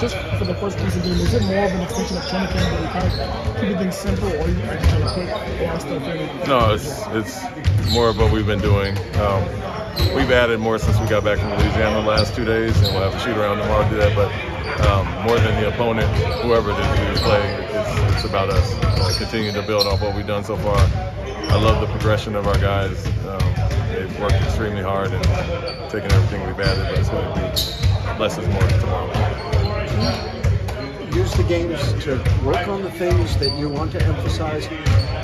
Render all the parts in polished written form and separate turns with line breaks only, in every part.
just for the first piece of game, is it more of an extension of training camp where you kind of keep things simple, or you actually trying to put a lot of stuff in?
No, it's more of what we've been doing. We've added more since we got back from Louisiana the last 2 days, and we'll have a shoot around tomorrow to do that. But more than the opponent, whoever it is who's playing, it's about us continuing to build off what we've done so far. I love the progression of our guys. They've worked extremely hard and taken everything we've added, but it's going to be less is more tomorrow.
Use the games to work on the things that you want to emphasize,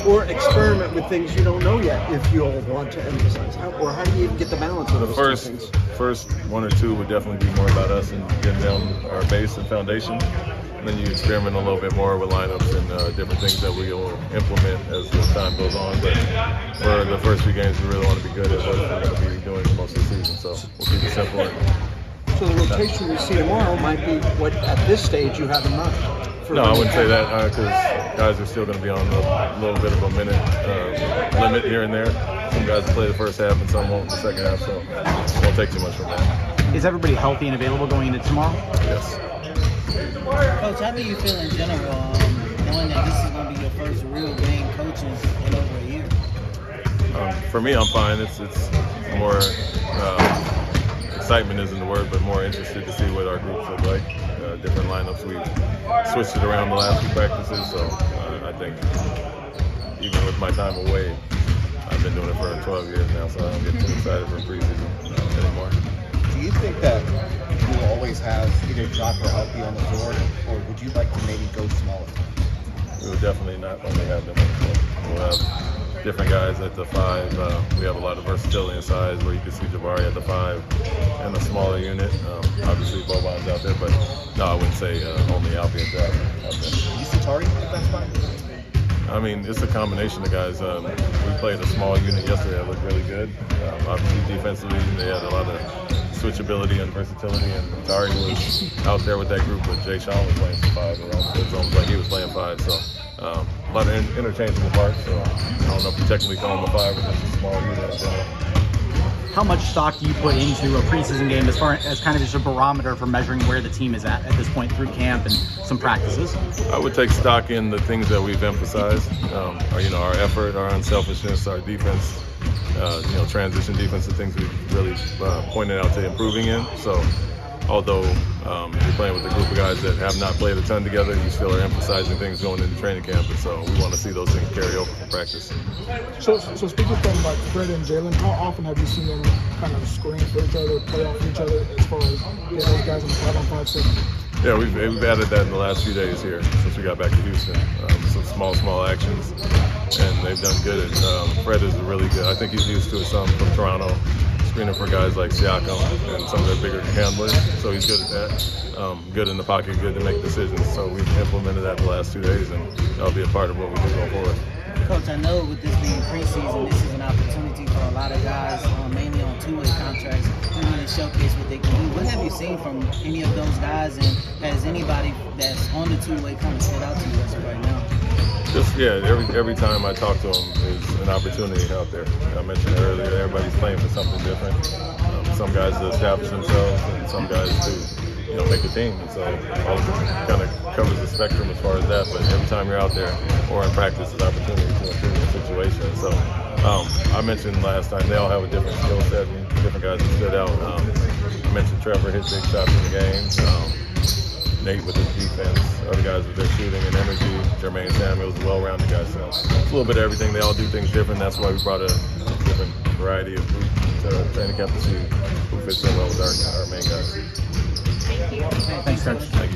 or experiment with things you don't know yet if you all want to emphasize. How do you even get the balance of those two things?
First one or two would definitely be more about us and getting down our base and foundation. And then you experiment a little bit more with lineups and different things that we will implement as the time goes on. But for the first few games, we really want to be good at what we're going to be doing most of the season. So we'll keep it simple.
So the rotation we see tomorrow might be what, at this stage, you have in mind?
No, I wouldn't say that because guys are still going to be on a little bit of a minute limit here and there. Some guys will play the first half and some won't the second half, so it won't take too much from that.
Is everybody healthy and available going into tomorrow?
Yes.
Coach, how do you feel in general, knowing that this is going to be your first real game coaching in over a year?
For me, I'm fine. It's more excitement isn't the word, but more interested to see what our groups look like. Different lineups. We've switched it around the last few practices, so I think even with my time away, I've been doing it for 12 years now, so I don't get too excited for preseason anymore.
Do you think that you will always have either Jock or Alfie on the floor, or would you like to maybe go smaller?
We will definitely not only have them on the floor. We'll have different guys at the 5. We have a lot of versatility in size where you can see Jabari at the 5 and a smaller unit. Obviously, Boban's out there, but no, I wouldn't say only Alfie and Jock out there.
You see Tari at that spot?
I mean, it's a combination of guys. We played a small unit yesterday that looked really good. Obviously, defensively, they had a lot of switchability and versatility, and Tari was out there with that group, but Jay Sean was playing some 5, and it's almost like he was playing 5, so a lot of interchangeable parts, so I don't know if you technically call him a 5 or just a small unit in general.
How much stock do you put into a preseason game as far as kind of just a barometer for measuring where the team is at this point through camp and some practices?
I would take stock in the things that we've emphasized, our effort, our unselfishness, our defense, transition defense, the things we've really pointed out to improving in. So although you're playing with a group of guys that have not played a ton together, you still are emphasizing things going into training camp, and so we want to see those things carry over from practice.
So speaking from like Fred and Jalen, how often have you seen them kind of screen for each other, play off each other as far as those guys on the 5-on-5 system?
Yeah, we've added that in the last few days here since we got back to Houston. Some small actions, and they've done good. Fred is really good. I think he's used to it some from Toronto, screening for guys like Siakam and some of their bigger handlers, so he's good at that. Good in the pocket, good to make decisions. So we've implemented that the last 2 days, and that'll be a part of what we do going forward.
Coach, I know with this being preseason, this is an opportunity for a lot of guys, mainly on two-way contracts, to really showcase what they can do. What have you seen from any of those guys, and has anybody that's on the two-way kind of stood out to you as of right now?
Every time I talk to them is an opportunity out there. I mentioned earlier, everybody's playing for something different. Some guys to establish themselves, and some guys to make a team. And so all of it kind of covers the spectrum as far as that. But every time you're out there or in practice, it's an opportunity to improve the situation. So I mentioned last time they all have a different skill set and different guys that stood out. I mentioned Trevor hit big shots in the game. Nate with his defense, other guys with their shooting and energy, Jermaine Samuels, well-rounded guys. So it's a little bit of everything. They all do things different. That's why we brought a different variety of groups to training camp to see who fits in well with our main guys.
Thanks, Coach.
Thank you.